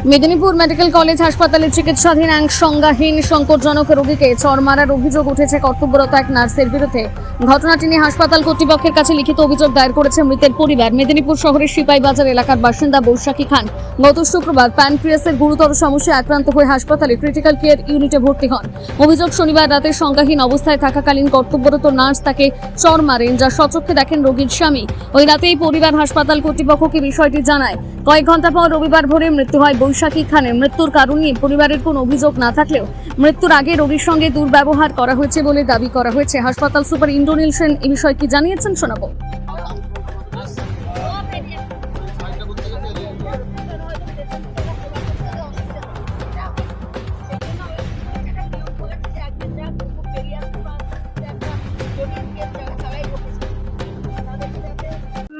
Medinipur medical college হাসপাতালে চিকিৎসাধীন এক সংজ্ঞাহীন সংকটজনক রোগীকে চড় মারার অভিযোগ উঠেছে কর্তব্যরত এক নার্সের বিরুদ্ধে। ঘটনাটি নিয়ে হাসপাতাল কর্তৃপক্ষের কাছে লিখিত অভিযোগ দায়ের করেছে মৃতের পরিবার। মেদিনীপুর শহরের সিপাহীবাজার এলাকার বাসিন্দা বৈশাখী খান গত শুক্রবার প্যানক্রিয়াসের গুরুতর সমস্যায় আক্রান্ত হয়ে হাসপাতালে ক্রিটিক্যাল কেয়ার ইউনিটে ভর্তি হন। অভিযোগ, শনিবার রাতে সংজ্ঞাহীন অবস্থায় থাকাকালীন কর্তব্যরত নার্স তাকে চড় মারেন, যা স্বচক্ষে দেখেন রোগীর স্বামী। ওই রাতেই পরিবার হাসপাতাল কর্তৃপক্ষকে বিষয়টি জানায়। কয়েক ঘন্টা পর রবিবার ভোরে মৃত্যু হয় বৈশাখী খানের। মৃত্যুর কারণ নিয়ে পরিবারের কোনো অভিযোগ না থাকলেও মৃত্যুর আগে রোগীর সঙ্গে দুর্ব্যবহার করা হয়েছে বলে দাবি করা হয়েছে। হাসপাতাল সুপার ইন্দ্রনীল সেন এই বিষয়ে কি জানিয়েছেন শোনাবো।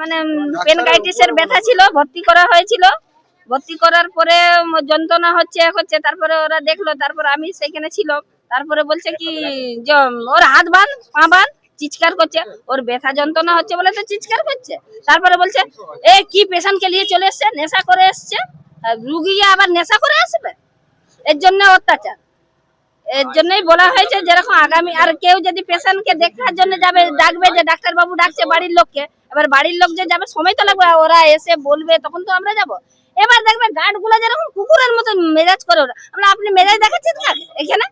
মানে পেনকাইটিসের ব্যথা ছিল, ভর্তি করা হয়েছিল। ভর্তি করার পরে যন্ত্রণা হচ্ছে তারপরে ওরা দেখলো, তারপর আমি সেখানে ছিল। তারপরে বলছে কি যে ওর হাত বাঁধ, পা বাঁধ, চিৎকার করছে। ওর ব্যথা যন্ত্রণা হচ্ছে বলে তো চিৎকার করছে। তারপরে বলছে এ কি পেশেন্টকে নিয়ে চলে এসছে, নেশা করে এসছে, রুগী আবার নেশা করে আসবে, এর জন্য অত্যাচার। এর জন্যই বলা হয়েছে যেরকম আগামী আর কেউ যদি পেশেন্টকে দেখার জন্য যাবে, ডাকবে যে ডাক্তার বাবু ডাকছে বাড়ির লোককে, এবার বাড়ির লোক যে যাবে সময় তো লাগবে, ওরা এসে বলবে তখন তো আমরা যাব। এবার দেখবে গার্ড গুলো যেরকম কুকুরের মতো মেজাজ করে ওরা। আমরা আপনি মেজাজ দেখাচ্ছেন এখানে,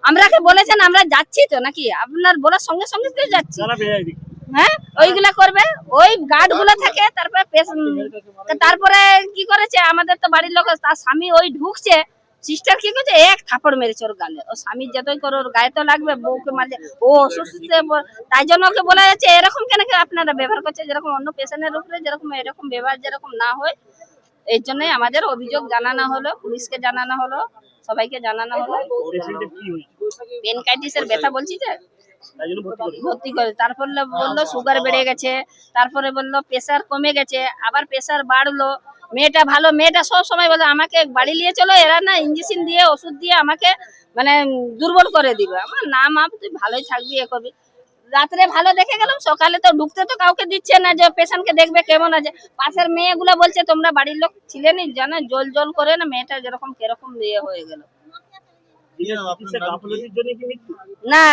আমরাকে বলেছেন আমরা যাচ্ছি তো নাকি, আপনার বলার সঙ্গে সঙ্গে তো যাচ্ছি। হ্যাঁ, ওইগুলা করবে, ওই গার্ড গুলো থাকে। তারপরে কি করেছে আমাদের তো বাড়ির লোক, তার স্বামী ওই ঢুকছে, সিস্টার কি করছে এক থাপড় মেরেছে ওর গালে। ও স্বামী যতই করে ওর গায়ে তো লাগবে, বউকে মারছে, ও অসুস্থ। তাই জন্য ওকে বলা যাচ্ছে এরকম কেন আপনারা ব্যবহার করছে, যেরকম অন্য পেশেন্টের উপরে যেরকম এরকম ব্যবহার যেরকম না হয়। এই জন্যই আমাদের অভিযোগ জানানো হলো, পুলিশকে জানানো হলো, সবাইকে জানানো হলো। পেনকাইটিসের ব্যথা বলছি যে ভর্তি করে, তারপরে বললো সুগার বেড়ে গেছে, তারপরে বললো প্রেসার কমে গেছে, আবার প্রেসার বাড়লো। মেয়েটা ভালো, মেয়েটা সব সময় বলে আমাকে বাড়ি নিয়ে চলো, এরা না ইঞ্জেকশন দিয়ে ওষুধ দিয়ে আমাকে মানে দুর্বল করে দিবে। আমার না মা, তুই ভালোই থাকবি, এ করবি। রাত্রে ভালো দেখে গেলাম, সকালে তো ঢুকতে তো কাউকে দিচ্ছে না, যে পেশেন্টকে দেখবে কেমন আছে। পাশের মেয়েগুলো বলছে তোমরা বাড়ির লোক ছিলেনই, জানো জল জল করে না মেয়েটা যেরকম কিরকম ইয়ে হয়ে গেল। না,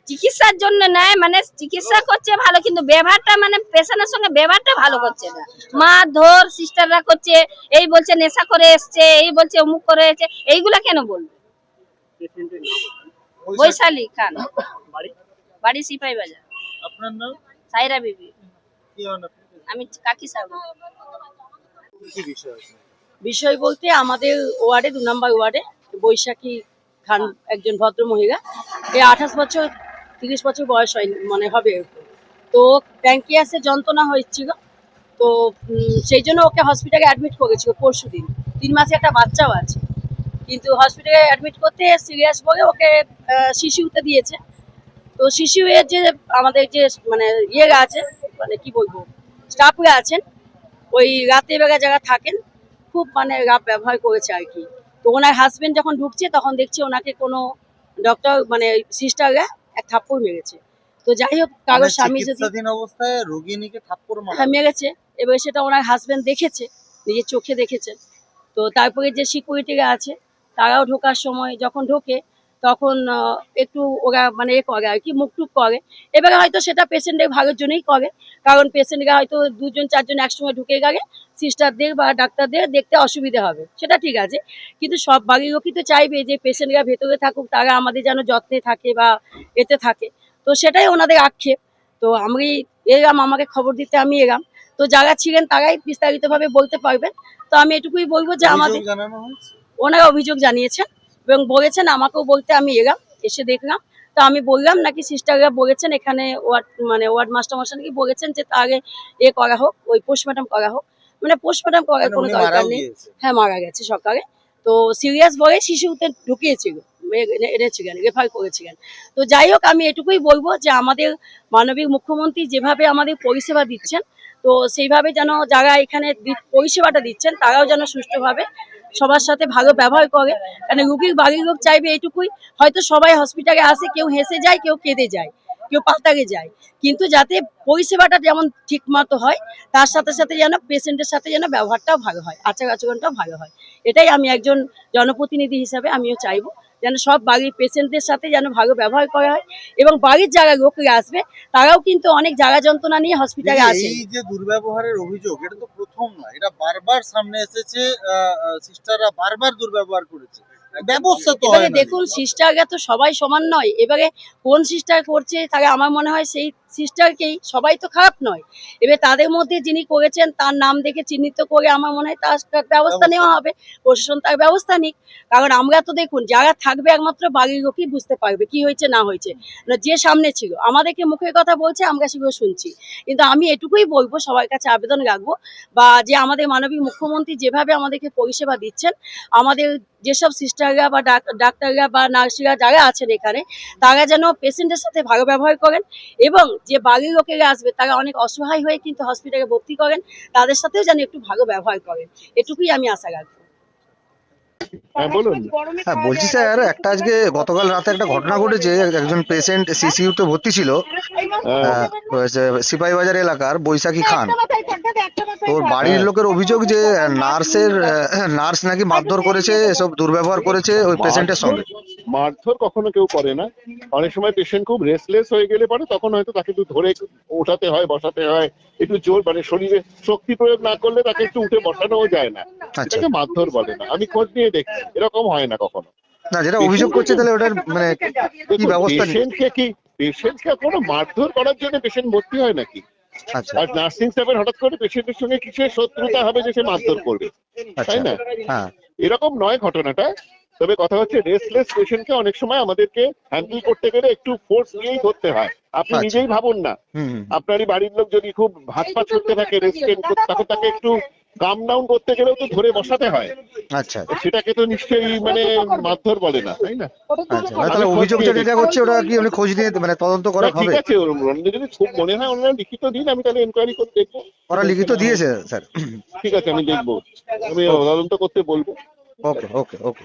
চিকিৎসার জন্য নাই, মানে চিকিৎসা করছে ভালো, কিন্তু ব্যবহারটা মানে পেশেন্টের সঙ্গে ব্যবহারটা ভালো করছে না। মা ধর সিস্টাররা করছে, এই বলছে নেশা করে এসছে, এই বলছে অমুক করে এসছে, এইগুলা কেন বলবে? বৈশালী খান, বাড়ি সিপাহীবাজার। আপনার নাম? সাইরা বিবি। কি হন আপনি? আমি কাকি সাহেব। কি বিষয় আছে? বিষয় বলতে আমাদের ওয়ার্ডে 2 নম্বর ওয়ার্ডে বৈশাখী খান একজন ভদ্র মহিলা, 28 বছর 30 বছর বয়স হয় মানে হবে। তো প্যানক্রিয়াসের যন্ত্রণা হয়েছিল, তো সেই জন্য ওকে হসপিটালে অ্যাডমিট করেছিল পরশুদিন। 3 মাসে একটা বাচ্চাও আছে, কিন্তু হসপিটালে অ্যাডমিট করতে সিরিয়াস বলে ওকে শিশুতে দিয়েছে। তো শিশুয়ের যে আমাদের যে মানে ইয়েরা আছে, মানে কি বলবো, স্টাফরা আছেন, ওই রাতে বেলা যারা থাকেন খুব মানে রাফ ব্যবহার করেছে আর কি। তো ওনার হাজবেন্ড যখন ঢুকছে তখন দেখছি ওনাকে কোনো ডক্টর মানে সিস্টাররা এক থাপ্পড় মেরেছে। তো যাই হোক, কারো স্বামী যদি চিকিৎসাধীন অবস্থায় রোগিনীকে থাপ্পড় মারা হ্যাঁ মেরেছে, এবার সেটা ওনার হাজবেন্ড দেখেছে, নিজের চোখে দেখেছেন। তো তারপরে যে সিকিউরিটিরা আছে তারাও ঢোকার সময় যখন ঢোকে তখন একটু ওরা মানে এ করে আর কি, মুখটুক করে। এবারে হয়তো সেটা পেশেন্টের ভালোর জন্যই করে, কারণ পেশেন্টরা হয়তো 2জন 4জন একসঙ্গে ঢুকে গেলে সিস্টারদের বা ডাক্তারদের দেখতে অসুবিধা হবে, সেটা ঠিক আছে। কিন্তু সব বাড়ির লোকই তো চাইবে যে পেশেন্টরা ভেতরে থাকুক, তারা আমাদের যেন যত্নে থাকে বা এতে থাকে। তো সেটাই ওনাদের আক্ষেপ। তো আমি এলাম, আমাকে খবর দিতে আমি এলাম। তো যারা ছিলেন তারাই বিস্তারিতভাবে বলতে পারবেন। তো আমি এটুকুই বলবো যে আমাদের জানানো হয়েছে, ওনারা অভিযোগ জানিয়েছেন এবং বলেছেন আমাকেও বলতে, আমি এলাম, এসে দেখলাম। তো আমি বললাম নাকি সিস্টাররা বলেছেন এখানে ওয়ার্ড মাস্টার মশাই নাকি বলেছেন যে তার এ করা হোক, ওই পোস্টমর্টম করা হোক। মানে পোস্টমর্টম করার কোনো দরকার নেই। হ্যাঁ, মারা গেছে সকালে। তো সিরিয়াস বলে শিশুতে ঢুকিয়েছিল, এনেছিলেন, রেফার করেছিলেন। তো যাই হোক, আমি এটুকুই বলবো যে আমাদের মাননীয় মুখ্যমন্ত্রী যেভাবে আমাদের পরিষেবা দিচ্ছেন, তো সেইভাবে যেন যারা এখানে পরিষেবাটা দিচ্ছেন তারাও যেন সুষ্ঠুভাবে সবার সাথে ভালো ব্যবহার করে। কারণ রুগীর বাড়ির লোক চাইবে এইটুকুই, হয়তো সবাই হসপিটালে আসে, কেউ হেসে যায়, কেউ কেঁদে যায়, কেউ পাতারে যায়, কিন্তু যাতে পরিষেবাটা যেমন ঠিক মতো হয়, তার সাথে সাথে যেন পেশেন্টের সাথে যেন ব্যবহারটাও ভালো হয়, আচার আচরণটাও ভালো হয়। এটাই আমি একজন জনপ্রতিনিধি হিসাবে আমিও চাইবো, যেন সব বাড়ির পেশেন্টদের সাথে যেন ভালো ব্যবহার করা হয়, এবং বাড়ির যারা লোকরা আসবে তারাও কিন্তু অনেক জ্বালা যন্ত্রণা নিয়ে হসপিটালে আসে। এই যে দুর্ব্যবহারের অভিযোগ, এটা তো প্রথম না, এটা বারবার সামনে এসেছে। সিস্টাররা বারবার দুর্ব্যবহার করেছে, ব্যবস্থা তো হয় এবারে না। দেখুন, সিস্টাররা তো সবাই সমান নয়, এবারে কোন সিস্টার করছে তাহলে আমার মনে হয় সেই সিস্টারকেই, সবাই তো খারাপ নয়, এবার তাদের মধ্যে যিনি করেছেন তার নাম দেখে চিহ্নিত করে আমার মনে হয় তার ব্যবস্থা নেওয়া হবে, প্রশাসন তার ব্যবস্থা নিক। কারণ আমরা তো দেখুন, যারা থাকবে একমাত্র বাড়ির লোকই বুঝতে পারবে কি হয়েছে না হয়েছে, যে সামনে ছিল আমাদেরকে মুখের কথা বলছে, আমরা সেগুলো শুনছি। কিন্তু আমি এটুকুই বলবো, সবার কাছে আবেদন রাখবো, বা যে আমাদের মাননীয় মুখ্যমন্ত্রী যেভাবে আমাদেরকে পরিষেবা দিচ্ছেন, আমাদের যেসব সিস্টাররা বা ডাক্তাররা বা নার্সরা যারা আছেন এখানে, তারা যেন পেশেন্টের সাথে ভালো ব্যবহার করেন, এবং যে বাড়ির লোকেরা আসবে তারা অনেক অসহায় হয়ে কিন্তু হসপিটালে ভর্তি করেন, তাদের সাথেও যেন একটু ভালো ব্যবহার করেন, এটুকুই আমি আশা রাখবো। হ্যাঁ বলুন। হ্যাঁ বলছি স্যার, একটা আজকে গতকাল রাতে একটা ঘটনা ঘটেছে। একজন পেশেন্ট সিসিইউতে ভর্তি ছিল, সিপাহী বাজার এলাকার বৈশাখী খান। তোর বাড়ির লোকের অভিযোগ যে নার্স নাকি মারধর করেছে, এসব দুর্ব্যবহার করেছে ওই পেশেন্টের সঙ্গে। মারধর কখনো কেউ করে না। অনেক সময় পেশেন্ট খুব রেস্টলেস হয়ে গেলে পরে তখন হয়তো তাকে একটু ধরে ওঠাতে হয়, বসাতে হয়, একটু জোর মানে শরীরে শক্তি প্রয়োগ না করলে তাকে একটু উঠে বসানোও যায় না, আচ্ছা, এটাকে মারধর বলে না। আমি খোঁজ নিয়ে দেখছি এরকম হয় না কখনো। না যেটা অভিযোগ করছে তাহলে ওটার মানে কি ব্যবস্থা নিবে? পেশেন্টকে কোনো মারধর করার জন্য পেশেন্ট ভর্তি হয় নাকি? আচ্ছা আর নার্সিং স্টাফের হঠাৎ করে পেশেন্টের সঙ্গে কিসের শত্রুতা হবে যে সে মারধর করবে, আচ্ছা, তাই না? হ্যাঁ এরকম নয় ঘটনাটা। তবে কথা হচ্ছে, রেস্টলেস পেশেন্টকে অনেক সময় আমাদেরকে হ্যান্ডেল করতে গেলে একটু ফোর্স দিয়েই ধরতে হয়। আপনি আচ্ছা। নিজেই ভাবুন না, হুম আপনারই বাড়ির লোক যদি খুব হাত পা ছুটতে থাকে রেস্টলেন্ট, তখন তাকে একটু কাম ডাউন করতে গেলেও তো ধরে বসাতে হয়। আচ্ছা সেটাকে তো নিশ্চয়ই মানে মারধর বলে না, তাই না? আচ্ছা, না তাহলে অভিযোগটা যেটা করছে ওটা কি উনি খোঁজ নিয়ে মানে তদন্ত করা না, ঠিক হবে? আছে, যদি খুব মনে হয় ওনারা লিখিত দিন, আমি তাহলে এনকোয়ারি করে দেখবো। ওরা লিখিত দিয়েছে স্যার। ঠিক আছে, আমি দেখবো, আমি তদন্ত করতে বলবো। ওকে ওকে ওকে।